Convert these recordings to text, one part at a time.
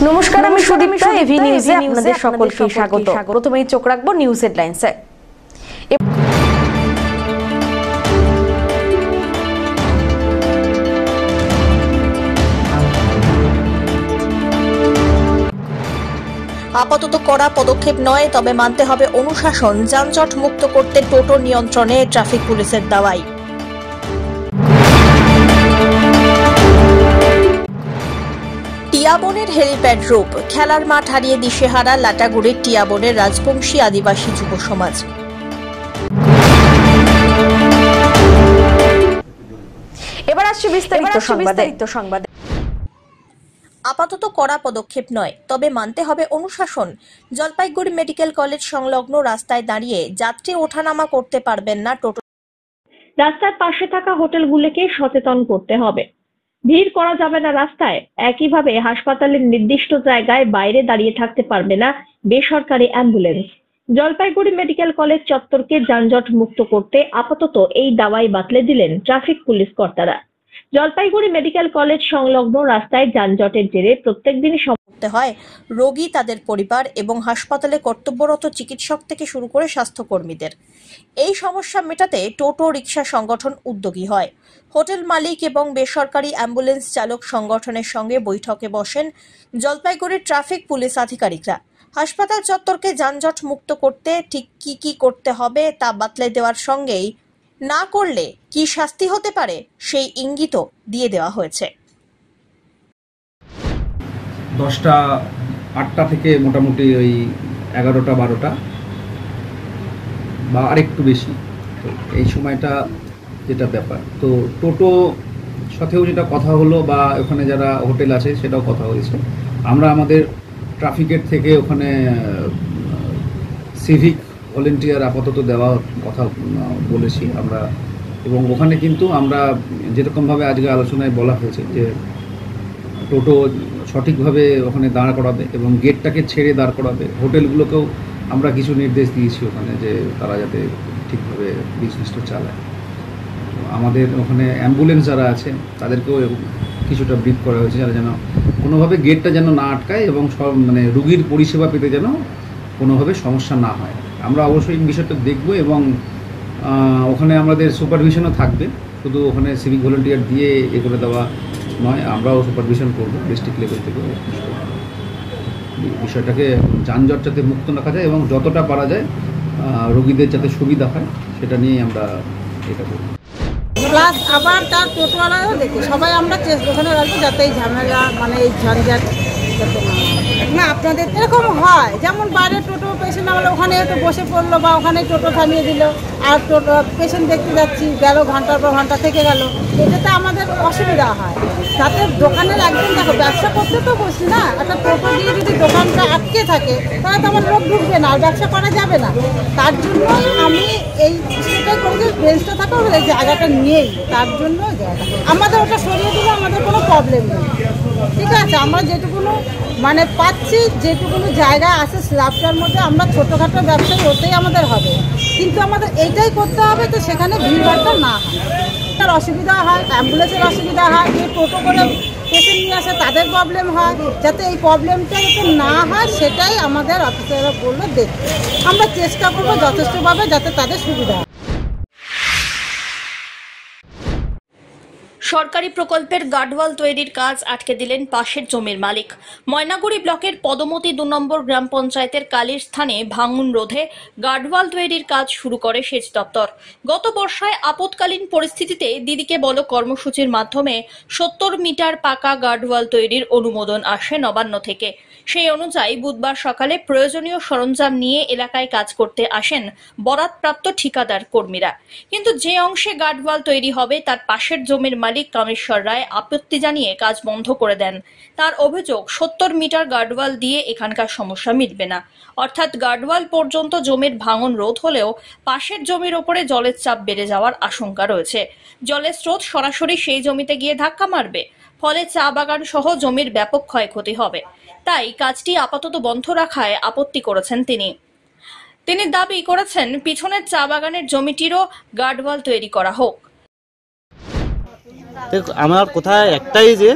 নমস্কার, আমি সুদীপ্তা। এভি নিউজে আপনাদের সকলকে স্বাগত। প্রথমেই চোখ রাখবো নিউজ হেডলাইন্সে। আপাতত কড়া পদক্ষেপ নয়, তবে মানতে হবে অনুশাসন। যানজট মুক্ত করতে টোটো নিয়ন্ত্রণে ট্রাফিক পুলিশের দাওয়াই। টিয়াবনের হেলিপ্যাড রূপ, খেলার মাঠ হারিয়ে দিশেহারা লাটাগুড়ির টিয়াবনের রাজবংশী আদিবাসী যুব সমাজ। এবার আসছে বিস্তারিত সংবাদ। আপাতত কড়া পদক্ষেপ নয়, তবে মানতে হবে অনুশাসন। জলপাইগুড়ি মেডিকেল কলেজ সংলগ্ন রাস্তায় দাঁড়িয়ে যাত্রী ওঠানামা করতে পারবেন না টোটো। রাস্তার পাশে থাকা হোটেলগুলোকে সচেতন করতে হবে। ভিড় করা যাবে না রাস্তায়। একইভাবে হাসপাতালের নির্দিষ্ট জায়গায় বাইরে দাঁড়িয়ে থাকতে পারবে না বেসরকারি অ্যাম্বুলেন্স। জলপাইগুড়ি মেডিকেল কলেজ চত্বরকে যানজট মুক্ত করতে আপাতত এই দাওয়াই বাতলে দিলেন ট্রাফিক পুলিশ কর্তারা। জলপাইগুড়ি মেডিকেল কলেজ সংলগ্ন রাস্তায় যানজটের জেরে প্রত্যেক দিনই করতে হয় রোগী, তাদের পরিবার এবং হাসপাতালে কর্তব্যরত চিকিৎসক থেকে শুরু করে স্বাস্থ্যকর্মীদের। এই সমস্যা মেটাতে টোটো রিক্সা সংগঠন উদ্যোগী হয়। হোটেল মালিক এবং বেসরকারি অ্যাম্বুলেন্স চালক সংগঠনের সঙ্গে বৈঠকে বসেন জলপাইগুড়ির ট্রাফিক পুলিশ আধিকারিকরা। হাসপাতাল চত্বরকে যানজট মুক্ত করতে ঠিক কি করতে হবে তা বাতলে দেওয়ার সঙ্গেই না করলে কি শাস্তি হতে পারে সেই ইঙ্গিতও দিয়ে দেওয়া হয়েছে। 10টা 8টা থেকে মোটামুটি ওই 11টা 12টা বা আরেকটু বেশি, তো এই সময়টা যেটা ব্যাপার। তো টোটো সাথেও যেটা কথা হলো বা ওখানে যারা হোটেল আছে সেটাও কথা হয়েছে। আমরা আমাদের ট্রাফিকের থেকে ওখানে সিভিক ভলেন্টিয়ার আপাতত দেওয়ার কথা বলেছি আমরা, এবং ওখানে কিন্তু আমরা যেরকমভাবে আজকে আলোচনায় বলা হয়েছে যে টোটো সঠিকভাবে ওখানে দাঁড় করাবে এবং গেটটাকে ছেড়ে দাঁড় করাবে। হোটেলগুলোকেও আমরা কিছু নির্দেশ দিয়েছি ওখানে যে তারা যাতে ঠিকভাবে বিজনেসটা চালায়। আমাদের ওখানে অ্যাম্বুলেন্স যারা আছে তাদেরকেও কিছুটা ব্রিফ করা হয়েছে, যারা যেন কোনোভাবে গেটটা যেন না আটকায় এবং সব রুগীর পরিষেবা পেতে যেন কোনোভাবে সমস্যা না হয়। আমরা অবশ্যই এই বিষয়টা দেখব এবং ওখানে আমাদের সুপারভিশনও থাকবে। শুধু ওখানে সিভিক ভলেন্টিয়ার দিয়ে এ করে দেওয়া নয়, আমরাও সুপারভিশন করব ডিস্ট্রিক্ট লেভেল থেকে। বিষয়টাকে যানজট যাতে মুক্ত রাখা যায় এবং যতটা পারা যায় রোগীদের যাতে সুবিধা হয় সেটা নিয়েই আমরা এটা করব। প্লাস আবার তার টোটোওয়ালাও দেখি সবাই আমরা ওখানে রাখবো যাতে এই ঝামেলা এই ঝঞ্ঝাট না আপনাদের এরকম হয়। যেমন বাইরে টোটো পেশেন্ট আমলে ওখানে একটু বসে পড়লো বা ওখানে টোটো থামিয়ে দিল, আর টোটো পেশেন্ট দেখতে যাচ্ছি গেল ঘন্টার পর ঘন্টা থেকে গেল, এটাতে আমাদের অসুবিধা হয়। তাতে দোকানের একদম দেখো ব্যবসা করতে তো বসি না, একটা টোটো দিয়ে যদি দোকানটা আটকে থাকে তাহলে তো আমার লোক ঢুকবে না আর ব্যবসা করা যাবে না। তার জন্যই আমি এই সেটাই করি যে বেঞ্চটা থাকা এই জায়গাটা নিয়েই, তার জন্য জায়গা আমাদের ওটা সরিয়ে দিলে আমাদের কোনো প্রবলেম নেই। ঠিক আছে, আমরা যেটুকুনো পাচ্ছি, যেটুকুনো জায়গা আছে স্ল্যাবটার মধ্যে আমরা ছোটোখাটো ব্যবসায়ী ওতেই আমাদের হবে, কিন্তু আমাদের এইটাই করতে হবে তো সেখানে ভিড়ভাড়টা না হয়। তার অসুবিধা হয়, অ্যাম্বুলেন্সের অসুবিধা হয়, যে টোটো করে পেশেন্ট নিয়ে আসে তাদের প্রবলেম হয়। যাতে এই প্রবলেমটা যাতে না হয় সেটাই আমাদের অফিসাররা বললো দেখতে। আমরা চেষ্টা করবো যথেষ্টভাবে যাতে তাদের সুবিধা হয়। সরকারি প্রকল্পের গার্ডওয়াল তৈরির কাজ আটকে দিলেন পাশের জমির মালিক। ময়নাগুড়ি ব্লকের পদমতি 2 নম্বর গ্রাম পঞ্চায়েতের কালীর স্থানে ভাঙন রোধে গার্ডওয়াল তৈরির কাজ শুরু করে সেচ দপ্তর। গত বর্ষায় আপৎকালীন পরিস্থিতিতে দিদিকে বলো কর্মসূচির মাধ্যমে 70 মিটার পাকা গার্ডওয়াল তৈরির অনুমোদন আসে নবান্ন থেকে। সেই অনুযায়ী বুধবার সকালে প্রয়োজনীয় সরঞ্জাম নিয়ে এলাকায় কাজ করতে আসেন বরাতপ্রাপ্ত ঠিকাদার কর্মীরা। কিন্তু যে অংশে গার্ডওয়াল তৈরি হবে তার পাশের জমির মালিক কামেশ্বর রায় আপত্তি জানিয়ে কাজ বন্ধ করে দেন। তার অভিযোগ 70 মিটার গার্ডওয়াল দিয়ে এখানকার সমস্যা মিটবে না। অর্থাৎ গার্ডওয়াল পর্যন্ত জমির ভাঙন রোধ হলেও পাশের জমির ওপরে জলের চাপ বেড়ে যাওয়ার আশঙ্কা রয়েছে। জলের স্রোত সরাসরি সেই জমিতে গিয়ে ধাক্কা মারবে, ফলে চা বাগান সহ জমির ব্যাপক ক্ষয়ক্ষতি হবে। তাই কাজটি আপাতত বন্ধ রাখায় আপত্তি করেছেন তিনি দাবি করেছেন পিছনের চা বাগানের জমিটিরও গার্ডওয়াল তৈরি করা হোক। আমার কোথায় একটাই যে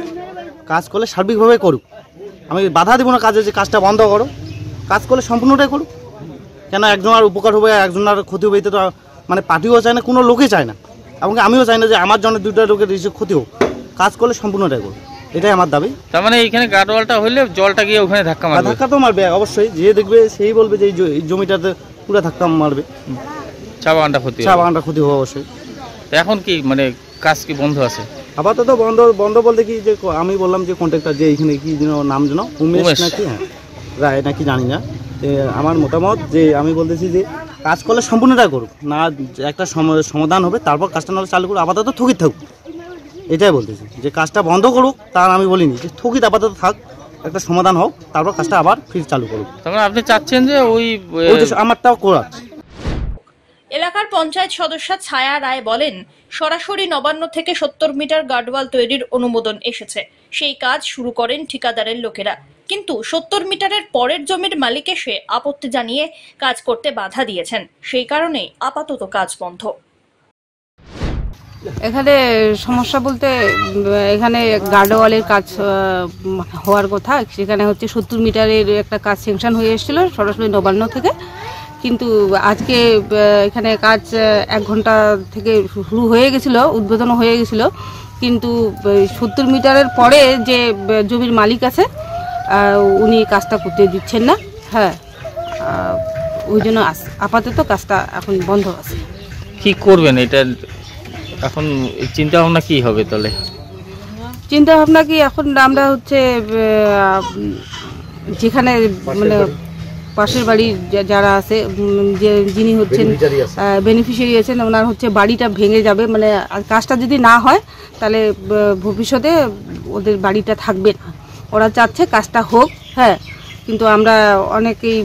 কাজ করলে সার্বিকভাবে করুক, আমি বাধা দেবো না কাজে, যে কাজটা বন্ধ করো, কাজ করলে সম্পূর্ণটাই করো। কেন একজনের উপকার হবে, একজনের ক্ষতি হবে, এতে তো মানে পার্টিও চায় না, কোনো লোকে চায় না, এবং আমিও চাই না যে আমার জন্য দুটো লোকের ক্ষতি হোক। কাজ করলে সম্পূর্ণটাই করো, এটাই আমার দাবি। তার মানে এখানে গার্ডওয়ালটা হলে জলটা গিয়ে ওখানে ধাক্কা মারবে? ধাক্কা তো মারবে অবশ্যই, যে দেখবে সেই বলবে যে এই জমিটাতে পুরো ধাক্কা মারবে, চা বাগানটা ক্ষতি চা বাগানটা ক্ষতি হবে অবশ্যই। এখন কি মানে কাজ কি বন্ধ আছে? আপাতত বন্ধ বলতে কি, যে আমি বললাম যে কন্ট্রাক্টর যে এইখানে কি যেন নাম যেন উমেশ নাকি, হ্যাঁ রায় নাকি জানি না, আমার মতামত যে আমি বলতেছি যে কাজ করলে সম্পূর্ণটা করুক, না একটা সমাধান হবে তারপর কাজটা নাহলে চালু করুক, আপাতত স্থগিত থাকুক, এটাই বলতেছি। যে কাজটা বন্ধ করুক তার আমি বলিনি, যে স্থগিত আপাতত থাক, একটা সমাধান হোক, তারপর কাজটা আবার ফির চালু করুক। তারপরে আপনি চাচ্ছেন যে ওই আমারটাও করাক। এলাকার পঞ্চায়েত সদস্য ছায়া রায় বলেন, সরাসরি নবান্ন থেকে 70 মিটার গার্ডওয়াল তৈরির অনুমোদন এসেছে। সেই কাজ শুরু করেন ঠিকাদারের লোকেরা, কিন্তু 70 মিটারের পরের জমির মালিক এসে আপত্তি জানিয়ে কাজ করতে বাধা দিয়েছেন। সেই কারণে আপাতত কাজ বন্ধ। এখানে সমস্যা বলতে, এখানে গার্ডওয়ালের কাজ হওয়ার কথা, সেখানে হচ্ছে 70 মিটারের একটা কাজ স্যাংশন হয়ে এসেছিল সরাসরি নবান্ন থেকে, কিন্তু আজকে এখানে কাজ 1 ঘন্টা থেকে শুরু হয়ে গেছিল, উদ্বোধন হয়ে গেছিল, কিন্তু 70 মিটারের পরে যে জমির মালিক আছে উনি কাজটা করতে দিচ্ছেন না। হ্যাঁ, ওই জন্য আপাতত কাজটা এখন বন্ধ আছে। কি করবেন এটা এখন, চিন্তা ভাবনা কি হবে তাহলে? চিন্তা ভাবনা কি, এখন আমরা হচ্ছে যেখানে মানে পাশের বাড়ির যারা আছে, যিনি হচ্ছেন বেনিফিশিয়ারি আছেন, ওনার হচ্ছে বাড়িটা ভেঙে যাবে, মানে কাজটা যদি না হয় তাহলে ভবিষ্যতে ওদের বাড়িটা থাকবে না। ওরা চাচ্ছে কাজটা হোক, হ্যাঁ, কিন্তু আমরা অনেকেই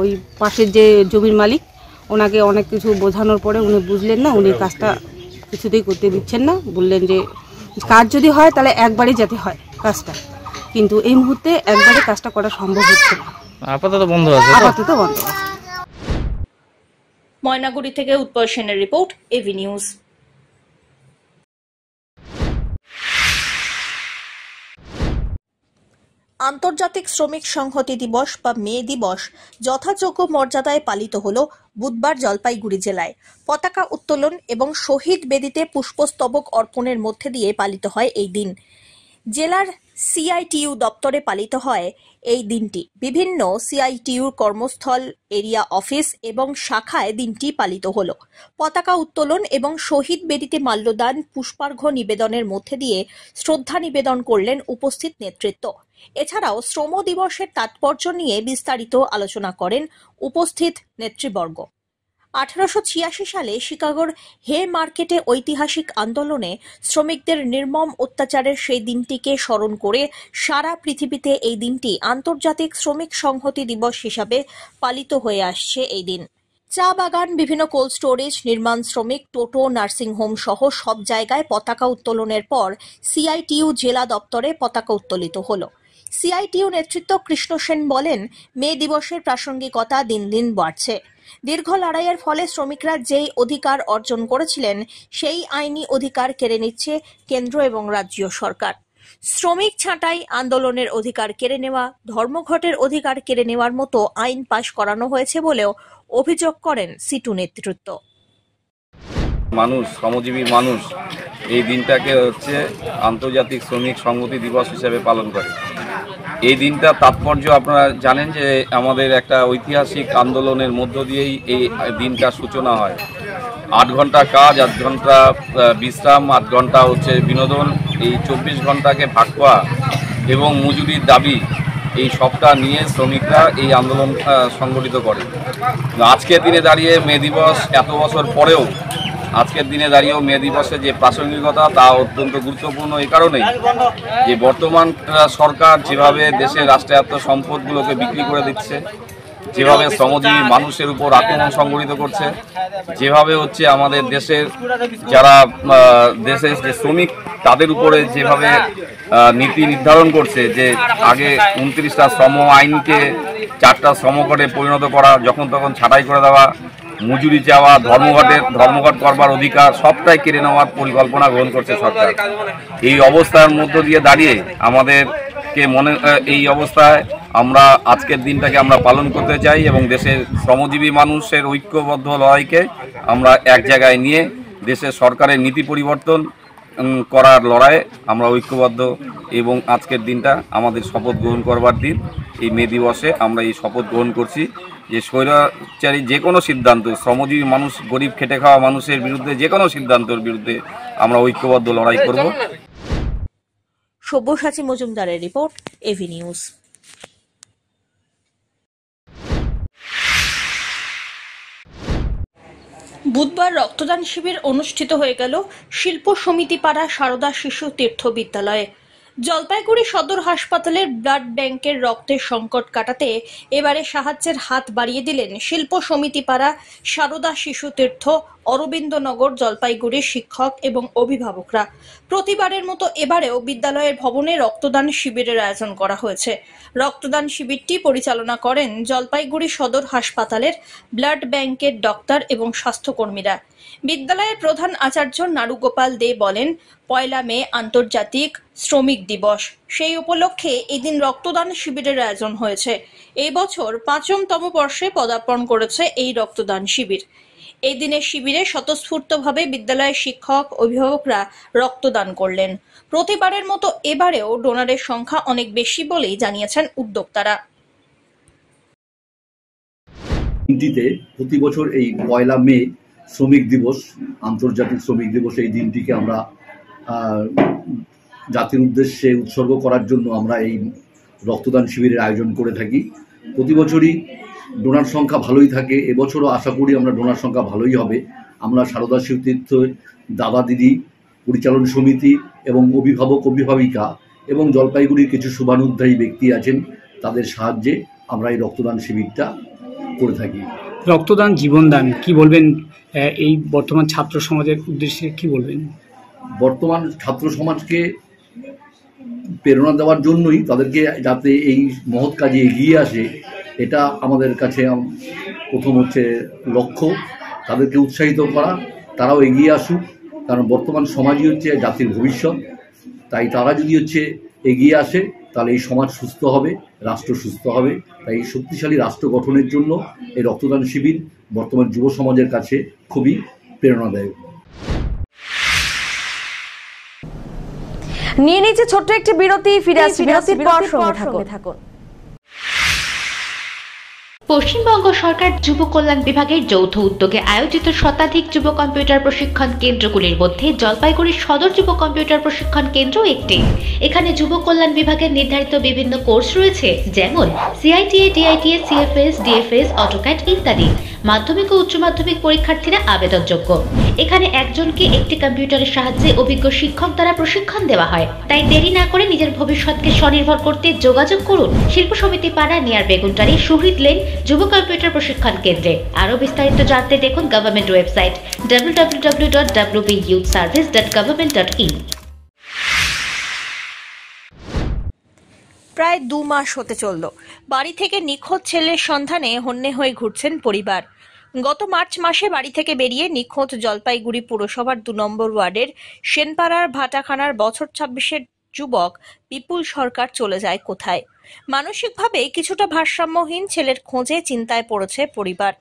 ওই পাশের যে জমির মালিক ওনাকে অনেক কিছু বোঝানোর পরে উনি বুঝলেন না, উনি কাজটা কিছুতেই করতে দিচ্ছেন না। বললেন যে কাজ যদি হয় তাহলে একবারে যেতে হয় কাজটা, কিন্তু এই মুহূর্তে একবারে কাজটা করা সম্ভব হচ্ছে না, আপাতত বন্ধ আছে। আপাতত বন্ধ আছে। ময়নাগুড়ি থেকে উৎপল সেনের রিপোর্ট, এভি নিউজ। আন্তর্জাতিক শ্রমিক সংহতি দিবস বা মে দিবস যথাযোগ্য মর্যাদায় পালিত হল বুধবার জলপাইগুড়ি জেলায়। পতাকা উত্তোলন এবং শহীদ বেদিতে পুষ্পস্তবক অর্পণের মধ্যে দিয়ে পালিত হয় এই দিন। জেলার সিআইটিইউ দপ্তরে পালিত হয় এই দিনটি। বিভিন্ন সিআইটিইউর কর্মস্থল, এরিয়া অফিস এবং শাখায় দিনটি পালিত হলো। পতাকা উত্তোলন এবং শহীদ বেদিতে মাল্যদান, পুষ্পার্ঘ্য নিবেদনের মধ্যে দিয়ে শ্রদ্ধা নিবেদন করলেন উপস্থিত নেতৃত্ব। এছাড়াও শ্রম দিবসের তাৎপর্য নিয়ে বিস্তারিত আলোচনা করেন উপস্থিত নেতৃবর্গ। 1886 সালে শিকাগোর হে মার্কেটে ঐতিহাসিক আন্দোলনে শ্রমিকদের নির্মম অত্যাচারের সেই দিনটিকে স্মরণ করে সারা পৃথিবীতে এই দিনটি আন্তর্জাতিক শ্রমিক সংহতি দিবস হিসাবে পালিত হয়ে আসছে। এই দিন চা বাগান, বিভিন্ন কোল্ড স্টোরেজ, নির্মাণ শ্রমিক, টোটো, নার্সিংহোম সহ সব জায়গায় পতাকা উত্তোলনের পর সিআইটিইউ জেলা দপ্তরে পতাকা উত্তোলিত হলো। সিআইটিইউ নেতৃত্ব কৃষ্ণ সেন বলেন, মে দিবসের প্রাসঙ্গিকতা দিন দিন বাড়ছে। দীর্ঘ লড়াইয়ের ফলে শ্রমিকরা যেই অধিকার অর্জন করেছিলেন সেই আইনি অধিকার কেড়ে নিচ্ছে কেন্দ্র এবং রাজ্য সরকার। শ্রমিক ছাঁটাই, আন্দোলনের অধিকার কেড়ে নেওয়া, ধর্মঘটের অধিকার কেড়ে নেওয়ার মতো আইন পাশ করানো হয়েছে বলেও অভিযোগ করেন সিটু নেতৃত্ব। মানুষ, শ্রমজীবী মানুষ এই দিনটাকে হচ্ছে আন্তর্জাতিক শ্রমিক সংহতি দিবস হিসেবে পালন করে। এই দিনটার তাৎপর্য আপনারা জানেন যে আমাদের একটা ঐতিহাসিক আন্দোলনের মধ্য দিয়েই এই দিনটার সূচনা হয়। 8 ঘন্টা কাজ, 8 ঘন্টা বিশ্রাম, 8 ঘন্টা হচ্ছে বিনোদন, এই 24 ঘন্টাকে ভাগ করা এবং মজুরির দাবি, এই সবটা নিয়ে শ্রমিকরা এই আন্দোলন সংগঠিত করে। আজকের দিনে দাঁড়িয়ে মে দিবস এত বছর পরেও আজকের দিনে দাঁড়িয়েও মে দিবসের যে প্রাসঙ্গিকতা তা অত্যন্ত গুরুত্বপূর্ণ এই কারণেই যে বর্তমান সরকার যেভাবে দেশের রাষ্ট্রায়ত্ত সম্পদগুলোকে বিক্রি করে দিচ্ছে, যেভাবে শ্রমজীবী মানুষের উপর আক্রমণ সংগঠিত করছে, যেভাবে হচ্ছে আমাদের দেশের যারা দেশের যে শ্রমিক তাদের উপরে যেভাবে নীতি নির্ধারণ করছে, যে আগে 29টা শ্রম আইনকে 4টা শ্রমঘটে পরিণত করা, যখন তখন ছাঁটাই করে দেওয়া, মজুরি চাওয়া, ধর্মঘট করবার অধিকার সবটাই কেড়ে নেওয়ার পরিকল্পনা গ্রহণ করছে সরকার। এই অবস্থার মধ্য দিয়ে দাঁড়িয়ে আমাদের কে এই অবস্থায় আমরা আজকের দিনটাকে আমরা পালন করতে চাই এবং দেশের শ্রমজীবী মানুষের ঐক্যবদ্ধ লড়াইকে আমরা এক জায়গায় নিয়ে দেশের সরকারের নীতি পরিবর্তন করার লড়াইয়ে আমরা ঐক্যবদ্ধ এবং আজকের দিনটা আমাদের শপথ গ্রহণ করবার দিন। এই মে দিবসে আমরা এই শপথ গ্রহণ করছি যে স্বৈরাচারী যে কোনো সিদ্ধান্ত, শ্রমজীবী মানুষ, গরিব খেটে খাওয়া মানুষের বিরুদ্ধে যে কোনো সিদ্ধান্তের বিরুদ্ধে আমরা ঐক্যবদ্ধ লড়াই করব। সব্যসাচী মজুমদারের রিপোর্ট, এভি নিউজ। বুধবার রক্তদান শিবির অনুষ্ঠিত হয়ে গেল শিল্প সমিতি পাড়া সারদা শিশু তীর্থ বিদ্যালয়ে। জলপাইগুড়ি সদর হাসপাতালের ব্লাড ব্যাংকের রক্তের সংকট কাটাতে এবারে সাহায্যের হাত বাড়িয়ে দিলেন শিল্প সমিতি পাড়া সারদা শিশু তীর্থ অরবিন্দনগর জলপাইগুড়ির শিক্ষক এবং অভিভাবকরা। প্রতিবারের মতো এবারেও বিদ্যালয়ের ভবনে রক্তদান শিবিরের আয়োজন করা হয়েছে। রক্তদান শিবিরটি পরিচালনা করেন জলপাইগুড়ি সদর হাসপাতালের ব্লাড ব্যাংকের ডক্টর এবং স্বাস্থ্যকর্মীরা। বিদ্যালয়ের প্রধান আচার্য নারুগোপাল দে বলেন, 1 মে আন্তর্জাতিক শ্রমিক দিবস, সেই উপলক্ষে এদিন রক্তদান শিবিরের আয়োজন হয়েছে। এই বছর ৫মতম বর্ষে পদার্পণ করেছে এই রক্তদান শিবির। এই দিনের শিবিরে স্বতঃস্ফূর্তভাবে বিদ্যালয়ের শিক্ষক অভিভাবকরা রক্তদান করলেন। প্রতিবারের মতো এবারেও ডোনারের সংখ্যা অনেক বেশি বলেই জানিয়েছেন উদ্যোক্তারা। প্রতি বছর এই 1 মে শ্রমিক দিবস, আন্তর্জাতিক শ্রমিক দিবস, এই দিনটিকে আমরা জাতির উদ্দেশ্যে উৎসর্গ করার জন্য আমরা এই রক্তদান শিবিরের আয়োজন করে থাকি। প্রতি বছরই ডোনার সংখ্যা ভালোই থাকে, এবছরও আশা করি আমরা ডোনার সংখ্যা ভালোই হবে। আমরা সারদা শিশু তীর্থ দাদা দিদি পরিচালন সমিতি এবং অভিভাবক অভিভাবিকা এবং জলপাইগুড়ির কিছু শুভানুধ্যায়ী ব্যক্তি আছেন, তাদের সাহায্যে আমরা এই রক্তদান শিবিরটা করে থাকি। রক্তদান জীবনদান, কি বলবেন এই বর্তমান ছাত্র সমাজের উদ্দেশ্যে, কি বলবেন? বর্তমান ছাত্র সমাজকে প্রেরণা দেওয়ার জন্যই, তাদেরকে যাতে এই মহৎ কাজে এগিয়ে আসে, এটা আমাদের কাছে প্রথম হচ্ছে লক্ষ্য। তাদেরকে উৎসাহিত করা, তারাও এগিয়ে আসুক, কারণ বর্তমান সমাজই হচ্ছে জাতির ভবিষ্যৎ। তাই তারা যদি এগিয়ে আসে, তাহলে এই সমাজ সুস্থ হবে, রাষ্ট্র সুস্থ হবে। তাই এই শক্তিশালী রাষ্ট্র গঠনের জন্য এই রক্তদান শিবির বর্তমান যুব সমাজের কাছে খুবই প্রেরণাদায়ক। নিয়ে নিচ্ছে ছোট্ট একটি বিরতি, ফিরে আসছি বিরতির পর, সঙ্গে থাকুন। পশ্চিমবঙ্গ সরকার যুব কল্যাণ বিভাগের যৌথ উদ্যোগে আয়োজিত শতাধিক যুব কম্পিউটার প্রশিক্ষণ কেন্দ্রগুলির মধ্যে জলপাইগুড়ি সদর যুব কম্পিউটার প্রশিক্ষণ কেন্দ্র একটি। এখানে যুব কল্যাণ বিভাগের নির্ধারিত বিভিন্ন কোর্স রয়েছে, যেমন সিআইটিএ, ডিআইটিএ, সিএফএস, ডিএফএস, অটোক্যাড ইত্যাদি। মাধ্যমিক ও উচ্চ মাধ্যমিক পরীক্ষার্থীরা আবেদনযোগ্য। এখানে একজনকে একটি কম্পিউটারের সাহায্যে অভিজ্ঞ শিক্ষক দ্বারা প্রশিক্ষণ দেওয়া হয়। তাই দেরি না করে নিজের ভবিষ্যৎকে স্বনির্ভর করতে যোগাযোগ করুন শিল্প সমিতি পাড়া নিয়ার বেগুনটারি শহীদ লেন যুব কম্পিউটার প্রশিক্ষণ কেন্দ্রে। আরও বিস্তারিত জানতে দেখুন গভর্নমেন্ট ওয়েবসাইট www.wbyouthservice.government.in। প্রায় 2 মাস হতে চলল বাড়ি থেকে নিখোঁজ ছেলের সন্ধানে হন্যে হয়ে ঘুরছেন পরিবার। গত মার্চ মাসে বাড়ি থেকে বেরিয়ে নিখোঁজ জলপাইগুড়ি পুরসভার 2 নম্বর ওয়ার্ডের সেনপাড়ার ভাটাখানার বছর 26-এর যুবক বিপুল সরকার চলে যায় কোথায়? মানসিকভাবে কিছুটা ভারসাম্যহীন ছেলের খোঁজে চিন্তায় পড়েছে পরিবার।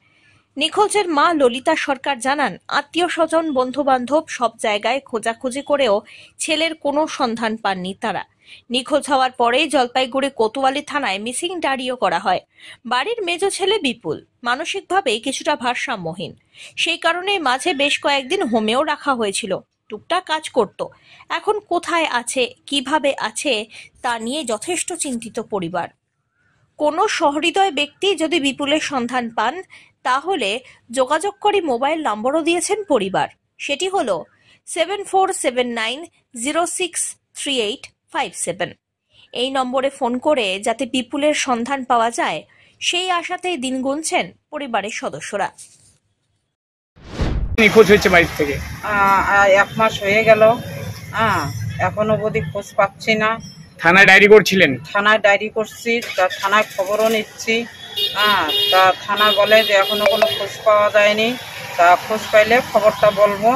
নিখোঁজের মা ললিতা সরকার জানান, আত্মীয় স্বজন বন্ধু বান্ধব সব জায়গায় খোঁজাখুঁজি করেও ছেলের কোনো সন্ধান পাননি তারা। নিখোঁজ হওয়ার পরেই জলপাইগুড়ি কোতোয়ালি থানায় মিসিং ডায়েরিও করা হয়। বাড়ির মেজ ছেলে বিপুল মানসিকভাবে কিছুটা ভারসাম্যহীন, সেই কারণে মাঝে বেশ কয়েকদিন হোমেও রাখা হয়েছিল। টুকটাক কাজ করত। এখন কোথায় আছে, কিভাবে আছে তা নিয়ে যথেষ্ট চিন্তিত পরিবার। কোনো সহৃদয় ব্যক্তি যদি বিপুলের সন্ধান পান তাহলে যোগাযোগ করে মোবাইল নম্বরও দিয়েছেন পরিবার। সেটি হলো 7479063857। এই নম্বরে ফোন করে যাতে বিপুলের সন্ধান পাওয়া যায় সেই আশাতেই দিন গুনছেন পরিবারের সদস্যরা। নিখোঁজ হয়েছে বাড়ি থেকে 1 মাস হয়ে গেল, এখনো অবধি খোঁজ পাচ্ছি না। থানায় ডায়েরি করছিলেন? থানায় ডায়েরি করছি, তা থানায় খবরও নিচ্ছি। তা থানা বলে যে এখনো কোনো খোঁজ পাওয়া যায়নি, তা খোঁজ পাইলে খবরটা বলবো।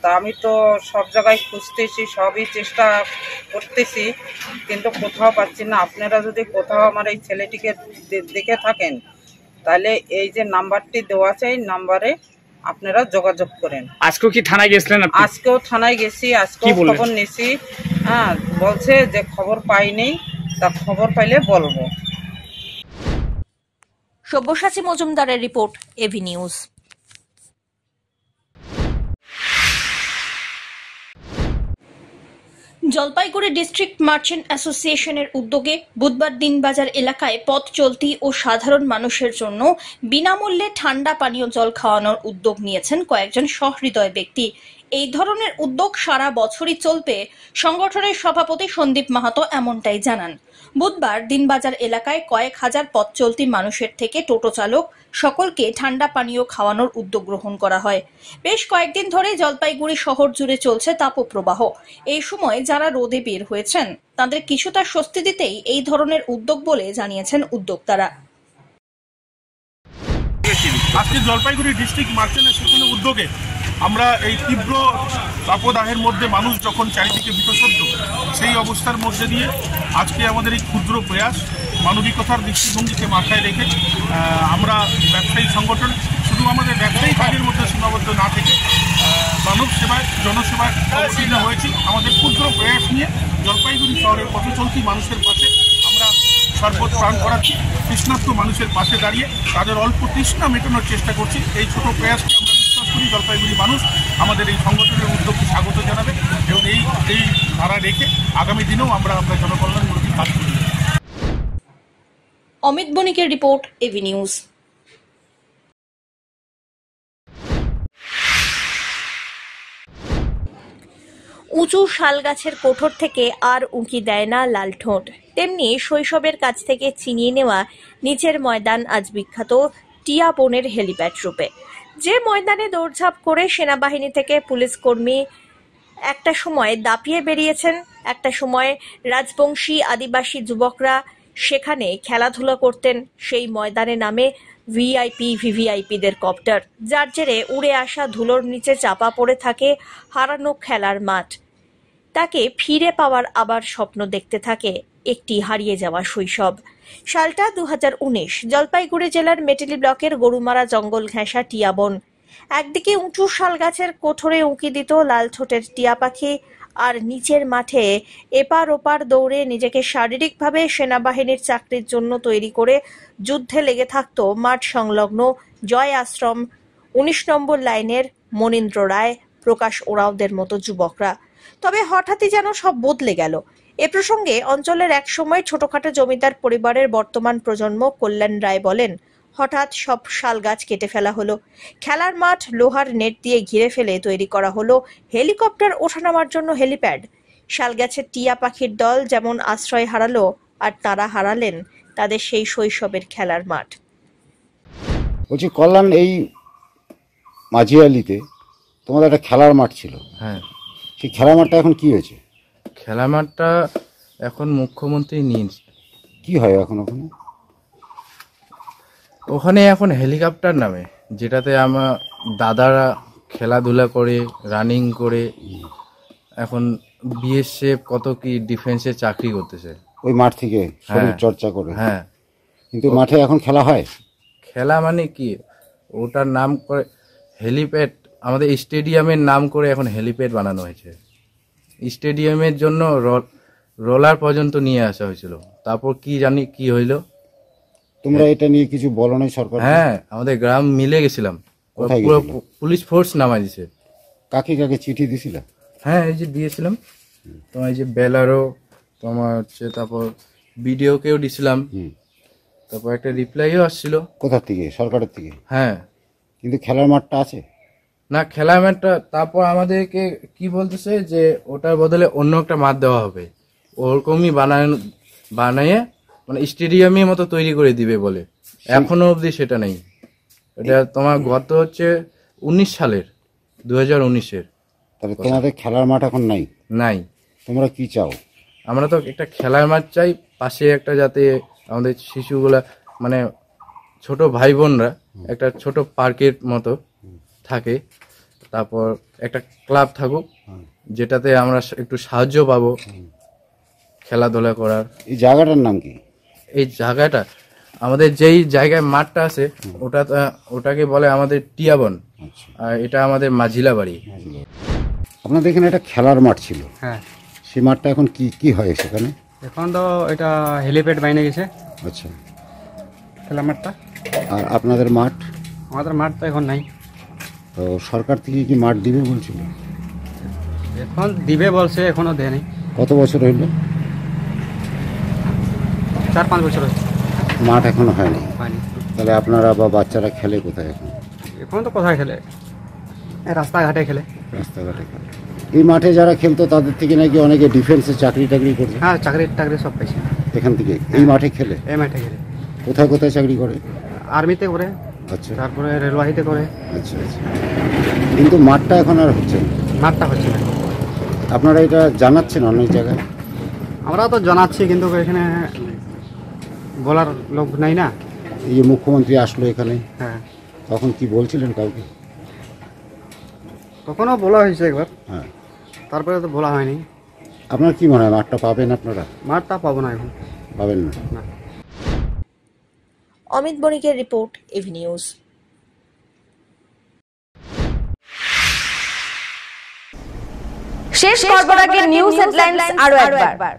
তা আমি তো সব জায়গায় খুঁজতেছি, সবই চেষ্টা করতেছি, কিন্তু কোথাও পাচ্ছি না। আপনারা যদি কোথাও আমার এই ছেলেটিকে দেখে থাকেন তাহলে এই যে নাম্বারটি দেওয়া আছে এই নাম্বারে আপনারা যোগাযোগ করেন। আজকেও কি থানায় গেছিলেন আপনি? আজকেও থানায় গেছি, আজকেও খবর নিয়েছি। হ্যাঁ, বলছে যে খবর পাইনি, তা খবর পাইলে বলবো। সব্যসাচী মজুমদারের report, AV news. Jalpaiguri district merchant অ্যাসোসিয়েশনের উদ্যোগে বুধবার দিনবাজার এলাকায় পথ চলতি ও সাধারণ মানুষের জন্য বিনামূল্যে ঠান্ডা পানীয় জল খাওয়ানোর উদ্যোগ নিয়েছেন কয়েকজন সহৃদয় ব্যক্তি। এই ধরনের উদ্যোগ সারা বছরই চলবে, সংগঠনের সভাপতি সন্দীপ মাহাতো এমনটাই জানান। বুধবার দিনবাজার এলাকায় কয়েক হাজার পথ চলতি মানুষের থেকে টোটো চালক সকলকে ঠান্ডা পানীয় খাওয়ানোর উদ্যোগ গ্রহণ করা হয়। বেশ কয়েকদিন ধরে জলপাইগুড়ি শহর জুড়ে চলছে তাপপ্রবাহ। এই সময় যারা রোদে বের হয়েছেন তাদের কিছুটা স্বস্তি দিতেই এই ধরনের উদ্যোগ বলে জানিয়েছেন উদ্যোক্তারা। আজকে জলপাইগুড়ি ডিস্ট্রিক্ট মার্চেন্ট অ্যাসোসিয়েশনের উদ্যোগে আমরা এই তীব্র তাপদাহের মধ্যে মানুষ যখন চারিদিকে বিতসদ্য, সেই অবস্থার মধ্যে দিয়ে আজকে আমাদের এই ক্ষুদ্র প্রয়াস মানবিকতার দৃষ্টিভঙ্গিকে মাথায় রেখে আমরা ব্যবসায়ী সংগঠন শুধু আমাদের ব্যবসায়ী কাজের মধ্যে সীমাবদ্ধ না থেকে মানব সেবায় জনসেবায় অবতীর্ণ হয়েছি। আমাদের ক্ষুদ্র প্রয়াস নিয়ে জলপাইগুড়ি শহরের পথ চলতি মানুষের পাশে আমরা সর্বত প্রাণ করাচ্ছি। তৃষ্ণার্ত মানুষের পাশে দাঁড়িয়ে তাদের অল্প তৃষ্ণা মেটানোর চেষ্টা করছি। এই ছোট প্রয়াসকে আমরা বিশ্বাস করি জলপাইগুড়ি মানুষ আমাদের এই সংগঠনের উদ্যোগকে স্বাগত জানাবে এবং এই ধারা রেখে আগামী দিনেও আমরা জনকল্যাণমূলক কাজ করি। অমিত বণিকের রিপোর্ট, এভি নিউজ। উঁচু শাল গাছের কোঠর থেকে আর উঁকি দেয় না লাল ঠোঁট, তেমনি শৈশবের কাছ থেকে ছিনিয়ে নেওয়া নিচের ময়দান আজ বিখ্যাত টিয়া বনের হেলিপ্যাড রূপে। যে ময়দানে দৌড়ঝাঁপ করে সেনাবাহিনী থেকে পুলিশ কর্মী একটা সময় দাপিয়ে বেরিয়েছেন, একটা সময় রাজবংশী আদিবাসী যুবকরা সেখানে খেলাধুলা করতেন, সেই ময়দানে নামে ভিভিআইপিদের কপ্টার, যার জেরে উড়ে আসা ধুলোর নিচে চাপা পড়ে থাকে হারানো খেলার মাঠ। তাকে ফিরে পাওয়ার আবার স্বপ্ন দেখতে থাকে একটি হারিয়ে যাওয়া শৈশব। সালটা 2019, জলপাইগুড়ি জেলার মেটেলি ব্লকের গরুমারা জঙ্গল ঘেঁষা টিয়া বন। একদিকে উঁচু শাল গাছের কোঠরে উঁকি দিত লাল ঠোঁটের টিয়া পাখি, আর নিচের মাঠে এপার ওপার দৌড়ে নিজেকে শারীরিকভাবে সেনাবাহিনীর চাকরির জন্য তৈরি করে যুদ্ধে লেগে থাকত মাঠ সংলগ্ন জয় আশ্রম, 19 নম্বর লাইনের মনীন্দ্র রায়, প্রকাশ ওরাওদের মতো যুবকরা। তবে হঠাৎই যেন সব বদলে গেল। এ প্রসঙ্গে অঞ্চলের একসময় ছোটখাটো জমিদার পরিবারের বর্তমান প্রজন্ম কল্যাণ রায় বলেন, হঠাৎ সব শাল গাছ কেটে ফেলা হলো, খেলার মাঠ লোহার নেট দিয়ে ঘিরে ফেলে তৈরি করা হলো হেলিকপ্টার ওঠানামার জন্য হেলিপ্যাড। শাল গাছের টিয়া পাখির দল যেমন আশ্রয় হারালো, আর তারা হারালেন তাদের সেই শৈশবের খেলার মাঠ। বলছি কল্যাণ, এই মাঝিয়ালিতে তোমাদের একটা খেলার মাঠ ছিল, হ্যাঁ, সেই খেলার মাঠটা এখন কি হয়েছে? খেলার মাঠটা এখন মুখ্যমন্ত্রী নিয়েছে। কি হয় এখন ওখানে? ওখানে এখন হেলিকপ্টার নামে, যেটাতে আমার দাদারা খেলাধুলা করে, রানিং করে, এখন বিএসএফ কত কি ডিফেন্সে চাকরি করতেছে ওই মাঠ থেকে শরীর চর্চা করে। হ্যাঁ, কিন্তু মাঠে এখন খেলা হয়? খেলা মানে কি, ওটার নাম করে হেলিপ্যাড, আমাদের স্টেডিয়ামের নাম করে এখন হেলিপ্যাড বানানো হয়েছে। স্টেডিয়ামের জন্য রোলার পর্যন্ত নিয়ে আসা হয়েছিল, তারপর কি জানি কি হইলো। তোমরা এটা নিয়ে কিছু বলো নাই সরকার? হ্যাঁ, আমাদের গ্রাম মিলে গেছিলাম, পুরো পুলিশ ফোর্স নামাই দিছে। কাকে কাকে চিঠি দিছিল? হ্যাঁ, এই যে দিয়েছিলাম তোমার, এই যে বেলারও তোমার হচ্ছে, তারপর বিডিওকেও দিছিলাম, তারপর একটা রিপ্লাইও আসছিল। কোথা থেকে? সরকারের থেকে? হ্যাঁ। কিন্তু খেলার মাঠটা আছে না, খেলার মাঠটা তারপর আমাদেরকে কি বলতেছে যে ওটার বদলে অন্য একটা মাঠ দেওয়া হবে, ওরকমই বানিয়ে মানে স্টেডিয়ামের মতো তৈরি করে দিবে বলে। এখনো অবধি সেটা নেই। এটা তোমার গত হচ্ছে 19 সালের, 2019-এর। তাহলে তোমাদের খেলার মাঠ এখন নাই? নাই। তোমরা কি চাও? আমরা তো একটা খেলার মাঠ চাই, পাশে একটা, যাতে আমাদের শিশুগুলা মানে ছোট ভাই বোনরা একটা ছোট পার্কের মতো থাকে, তারপর একটা ক্লাব থাকুক যেটাতে আমরা একটু সাহায্য পাবো, খেলাধুলা করার। এই জায়গাটার নাম কি? এই জায়গাটা আমাদের যেই জায়গায় মাঠটা আছে ওটাকে বলে আমাদের টিয়াবন, আর এটা আমাদের মাঝিলা বাড়ি। আপনাদের এখানে একটা খেলার মাঠ ছিল, হ্যাঁ, সেই মাঠটা এখন কি কি হয় সেখানে? এখন তো এটা হেলিপ্যাড বাইনে গেছে। আচ্ছা, খেলার মাঠটা। আর আপনাদের মাঠ? আমাদের মাঠ তো এখন নাই। তো সরকার থেকে কি মাঠ দিবে বলছিল? এখন দিবে বলছে, এখনো দেয়নি। কত বছর হইল? 4-5 বছর হয়েছে। মাঠ এখনো হয়নি? হয়নি। তাহলে আপনারা বা বাচ্চারা খেলে কোথায় এখন? এখন তো কোথায় খেলে, রাস্তাঘাটে খেলে। রাস্তাঘাটে খেলে। এই মাঠে যারা খেলতো তাদের থেকে নাকি অনেকে ডিফেন্সে চাকরি টাকরি করছে? হ্যাঁ, চাকরি টাকরি সব পাইছে এখান থেকে। এই মাঠে খেলে? এই মাঠে খেলে। কোথায় কোথায় চাকরি করে? আর্মিতে করে, আচ্ছা, তারপরে রেলওয়াহিতে করে। আচ্ছা আচ্ছা। কিন্তু মাঠটা এখন আর হচ্ছে না? মাঠটা হচ্ছে না। আপনারা এটা জানাচ্ছেন অনেক জায়গায়? আমরা তো জানাচ্ছি, কিন্তু এখানে বলার লোক নাই না। এই যে মুখ্যমন্ত্রী আসলো এখানে, হ্যাঁ, তখন কি বলছিলেন কাউকে? তখনও বলা হয়েছে একবার, হ্যাঁ, তারপরে তো বলা হয়নি। আপনার কি মনে হয় মাঠটা পাবেন আপনারা? মাঠটা পাবো না এখন। পাবেন না? অমিত বণিকের রিপোর্ট, এভি নিউজ। শেষ করবার আগে নিউজ হেডলাইন্স আরো একবার।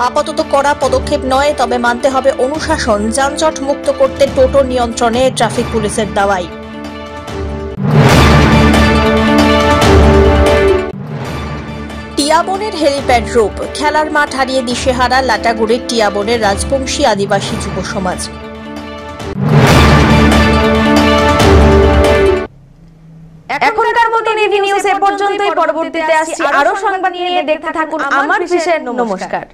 আপাতত কড়া পদক্ষেপ নয়, তবে মানতে হবে অনুশাসন। যানজট মুক্ত করতে টোটো নিয়ন্ত্রণে ট্রাফিক পুলিশের দাওয়াই। টিয়াবনের হেলিপ্যাড রূপ, খেলার মাঠ হারিয়ে দিশেহারা লাটাগুড়ির টিয়াবনের রাজবংশী আদিবাসী যুব সমাজ। এখনকার মতো এভি নিউজ এ পর্যন্তই। পরবর্তীতে আসছি আরো সংবাদ নিয়ে। দেখতে থাকুন আমার বিশেষ। নমস্কার।